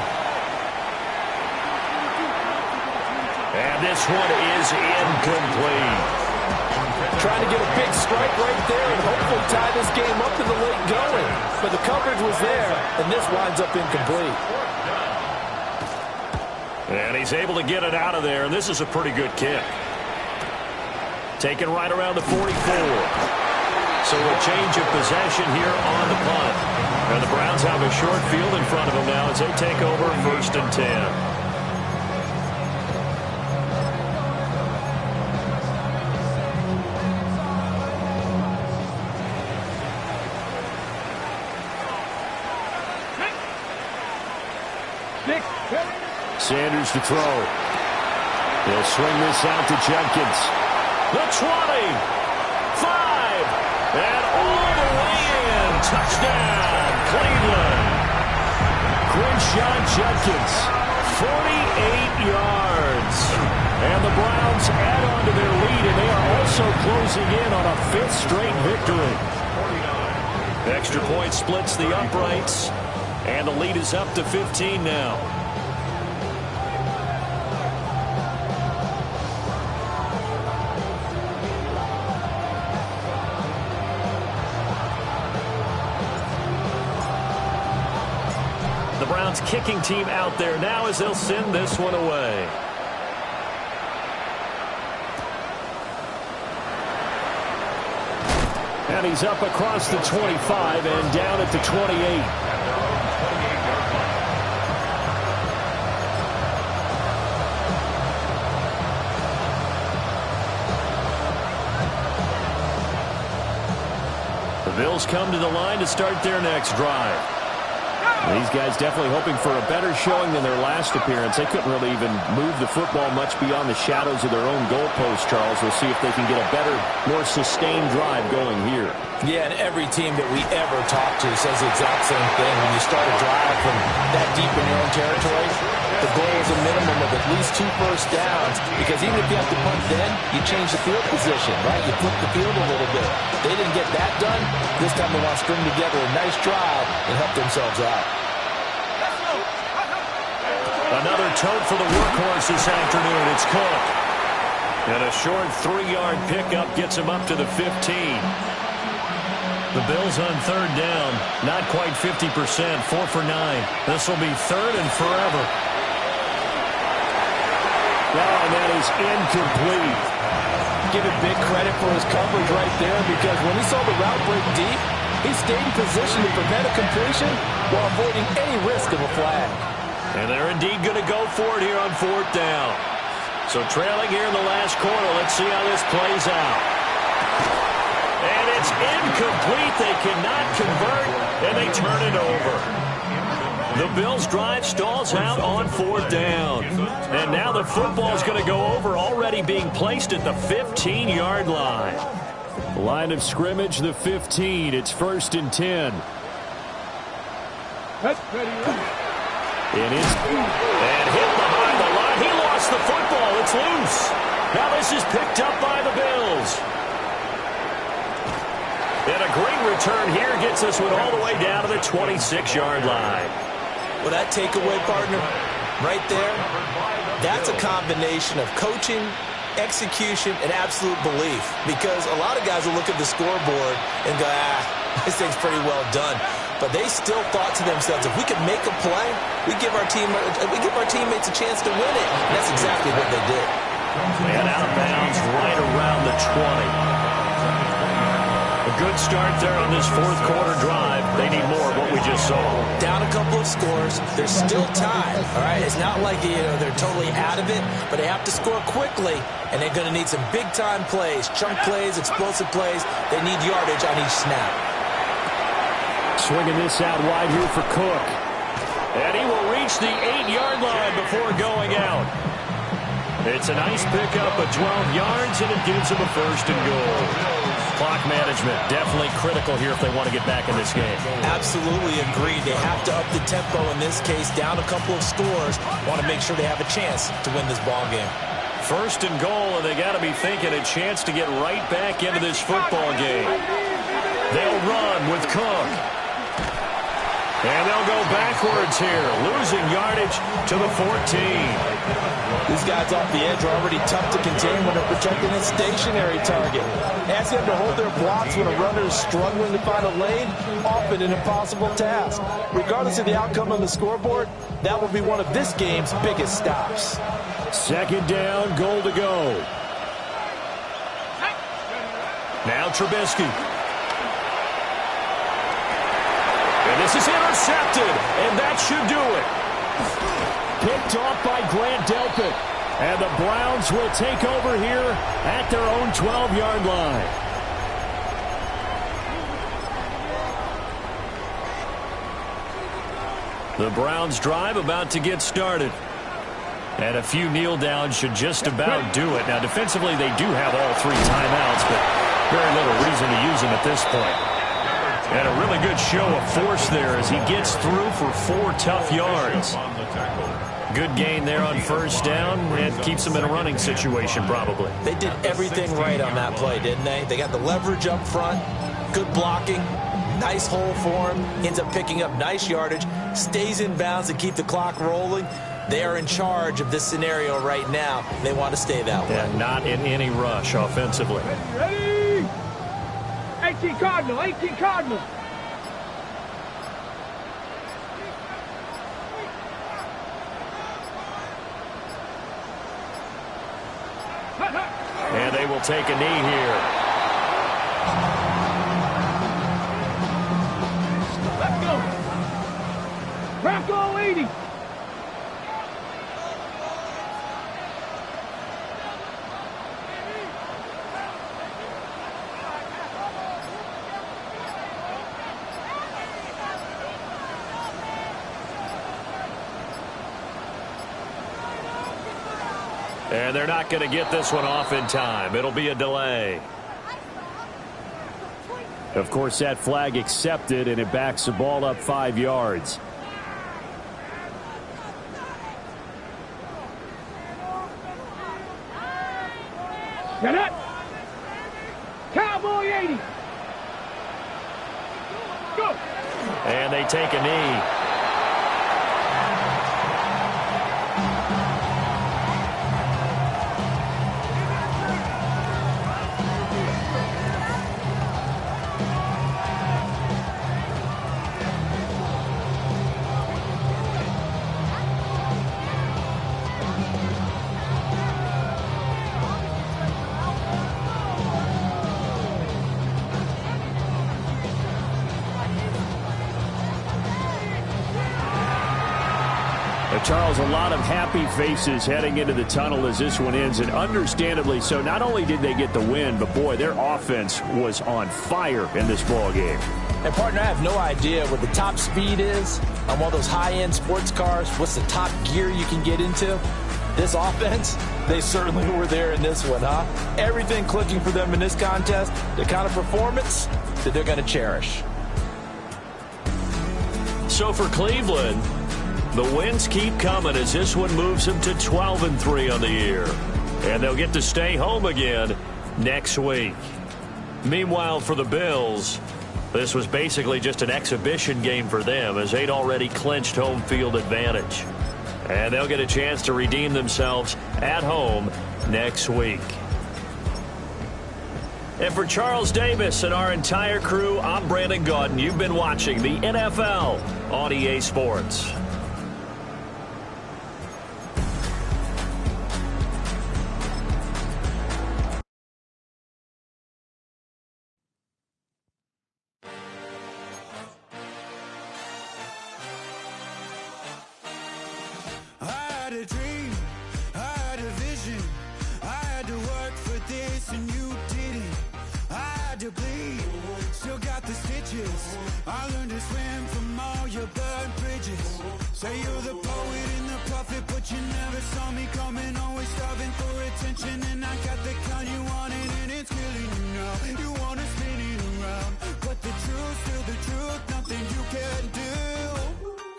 And this one is incomplete. Trying to get a big strike right there and hopefully tie this game up in the late going. But the coverage was there, and this winds up incomplete. And he's able to get it out of there, and this is a pretty good kick. Taken right around the 44. So a change of possession here on the punt. And the Browns have a short field in front of them now as they take over 1st and 10. Sanders to throw. He'll swing this out to Jenkins. The 20. 5. And all the way in. Touchdown, Cleveland. Quinshawn Jenkins. 48 yards. And the Browns add on to their lead, and they are also closing in on a 5th straight victory. Extra point splits the uprights, and the lead is up to 15 now. The Browns kicking team out there now as they'll send this one away. And he's up across the 25 and down at the 28. The Bills come to the line to start their next drive. These guys definitely hoping for a better showing than their last appearance. They couldn't really even move the football much beyond the shadows of their own goalpost, Charles. We'll see if they can get a better, more sustained drive going here. Yeah, and every team that we ever talk to says the exact same thing. When you start a drive from that deep in your own territory, the goal is a minimum of at least 2 first downs, because even if you have to punt then, you change the field position, right? You flip the field a little bit. They didn't get that done. This time they want to string together a nice drive and help themselves out. Another tote for the workhorse this afternoon. It's Cook. And a short 3-yard pickup gets him up to the 15. The Bills on 3rd down. Not quite 50%. 4 for 9. This will be 3rd and forever. And that is incomplete. Give it big credit for his coverage right there, because when he saw the route break deep, he stayed in position to prevent a completion while avoiding any risk of a flag. And they're indeed going to go for it here on 4th down. So trailing here in the last quarter. Let's see how this plays out. And it's incomplete. They cannot convert, and they turn it over. The Bills' drive stalls out on 4th down. And now the football's going to go over, already being placed at the 15-yard line. Line of scrimmage, the 15. It's 1st and 10. And hit behind the line. He lost the football. It's loose. Now this is picked up by the Bills. And a great return here gets this one all the way down to the 26-yard line. Well, that takeaway, partner, right there, that's a combination of coaching, execution, and absolute belief. Because a lot of guys will look at the scoreboard and go, this thing's pretty well done. But they still thought to themselves, if we could make a play, we give our teammates a chance to win it. And that's exactly what they did. And out of bounds right around the 20. A good start there on this 4th quarter drive. They need more of what we just saw. Down a couple of scores. There's still time, all right? It's not like they're totally out of it, but they have to score quickly, and they're going to need some big-time plays, chunk plays, explosive plays. They need yardage on each snap. Swinging this out wide here for Cook. And he will reach the 8-yard line before going out. It's a nice pickup of 12 yards, and it gives him a 1st and goal. Clock management, definitely critical here if they want to get back in this game. Absolutely agreed. They have to up the tempo in this case, down a couple of scores. Want to make sure they have a chance to win this ball game. 1st and goal, and they got to be thinking a chance to get right back into this football game. They'll run with Cook. And they'll go backwards here, losing yardage to the 14. These guys off the edge are already tough to contain when they're protecting a stationary target. Asking them to hold their blocks when a runner is struggling to find a lane, often an impossible task. Regardless of the outcome on the scoreboard, that will be one of this game's biggest stops. Second down, goal to go. Now Trubisky. And this is intercepted, and that should do it. Picked off by Grant Delpit. And the Browns will take over here at their own 12-yard line. The Browns drive about to get started. And a few kneel downs should just about do it. Now, defensively, they do have all 3 timeouts, but very little reason to use them at this point. And a really good show of force there as he gets through for 4 tough yards. Good gain there on first down and keeps them in a running situation probably. They did everything right on that play, didn't they? They got the leverage up front, good blocking, nice hole for him, ends up picking up nice yardage, stays in bounds and keep the clock rolling. They are in charge of this scenario right now. They want to stay that way. And not in any rush offensively. Ready? 18 Cardinal, 18 Cardinal. And they will take a knee here. Let's go. Bronco 80. And they're not going to get this one off in time. It'll be a delay. Of course, that flag accepted, and it backs the ball up 5 yards. Get it. Cowboy 80. Go. And they take a knee. Charles, a lot of happy faces heading into the tunnel as this one ends, and understandably so. Not only did they get the win, but boy, their offense was on fire in this ball game. And partner, I have no idea what the top speed is on one of those high-end sports cars. What's the top gear you can get into? This offense, they certainly were there in this one, huh? Everything clicking for them in this contest, the kind of performance that they're going to cherish. So for Cleveland, the wins keep coming as this one moves them to 12-3 on the year. And they'll get to stay home again next week. Meanwhile, for the Bills, this was basically just an exhibition game for them as they'd already clinched home field advantage. And they'll get a chance to redeem themselves at home next week. And for Charles Davis and our entire crew, I'm Brandon Gaudin. You've been watching the NFL on EA Sports. I learned to swim from all your burnt bridges. Say you're the poet and the prophet, but you never saw me coming. Always starving for attention, and I got the kind you wanted, and it's killing you now. You wanna spin it around, but the truth's still the truth. Nothing you can do.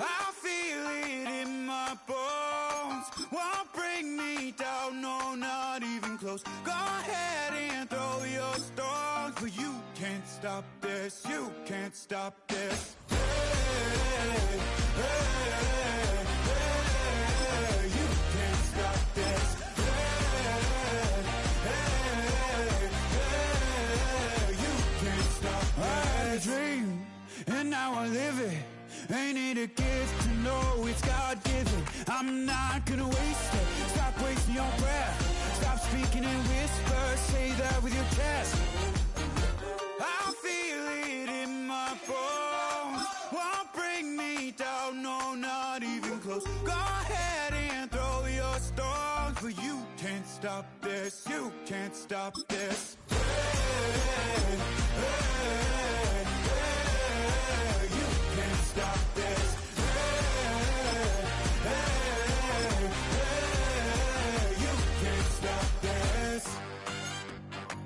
I feel it in my bones. Won't bring me down, no, not even close. Go ahead and throw your stones, but you can't stop this. You can't stop this. Yeah. speaking in whispers, say that with your chest. I feel it in my bones, won't bring me down, no, not even close. Go ahead and throw your stones, but you can't stop this, you can't stop this. Hey, hey, hey, you can't stop this. Hey, hey, hey, you can't stop this.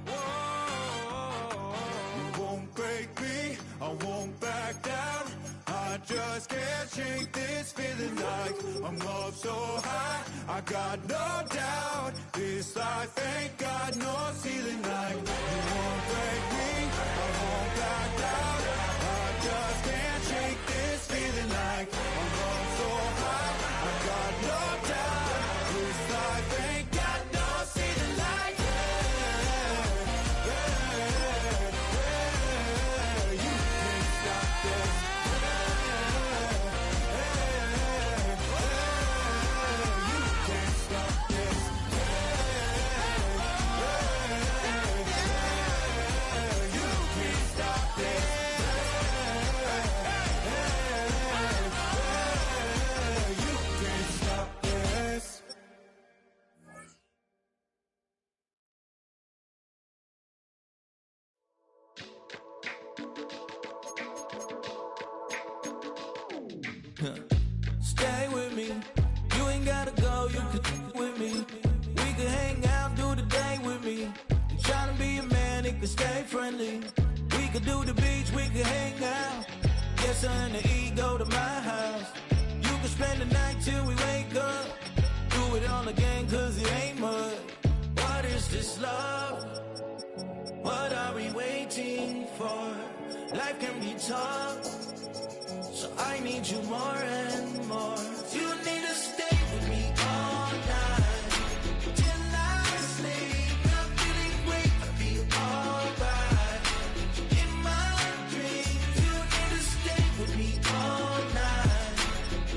Whoa, you won't break me, I won't back down. I just can't shake this feeling like I'm up so high. I got no doubt, this life ain't got no ceiling like. You won't break me, I won't back down. I just can't shake this feeling like I'm up so high. I got no doubt, this life ain't got no ceiling like. You can't stop this. Stay with me, you ain't gotta go, you can with me. We can hang out, do the day with me. I'm trying to be a man, it can stay friendly. We could do the beach, we can hang out. Yes, her and the E go to my house. You can spend the night till we wake up. Do it all again, cause it ain't mud. What is this love? What are we waiting for? Life can be tough, so I need you more and more. You need to stay with me all night till I sleep. I'm feeling great, I feel alright. In my dreams, you need to stay with me all night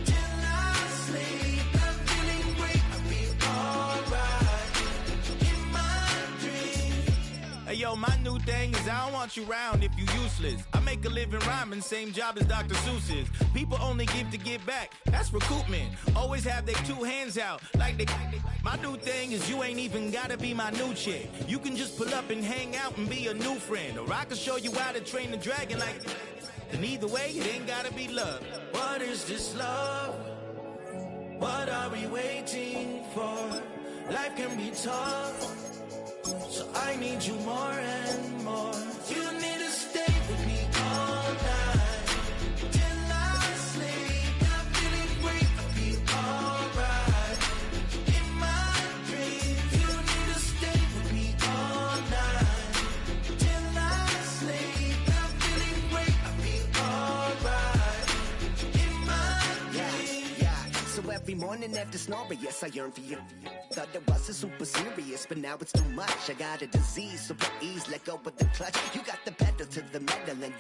till I sleep. I'm feeling great, I feel alright. In my dreams. Hey yo, my new thing is I don't want you around if you useless. I make a living rhyming, same job as Dr. Seuss's. People only give to give back, that's recoupment. Always have their two hands out, like they. My new thing is you ain't even gotta be my new chick. You can just pull up and hang out and be a new friend. Or I can show you how to train the dragon like. And either way, it ain't gotta be love. What is this love? What are we waiting for? Life can be tough, so I need you more and more. You need to stay with me all night till I sleep. I'm feeling great, I feel alright. In my dreams, you need to stay with me all night till I sleep. I'm feeling great, I feel alright. In my dreams. Yeah. So every morning after snoring, yes, I yearn for you. Thought it wasn't super serious, but now it's too much. I got a disease, so please let go with the clutch. You got the pedal to the metal and you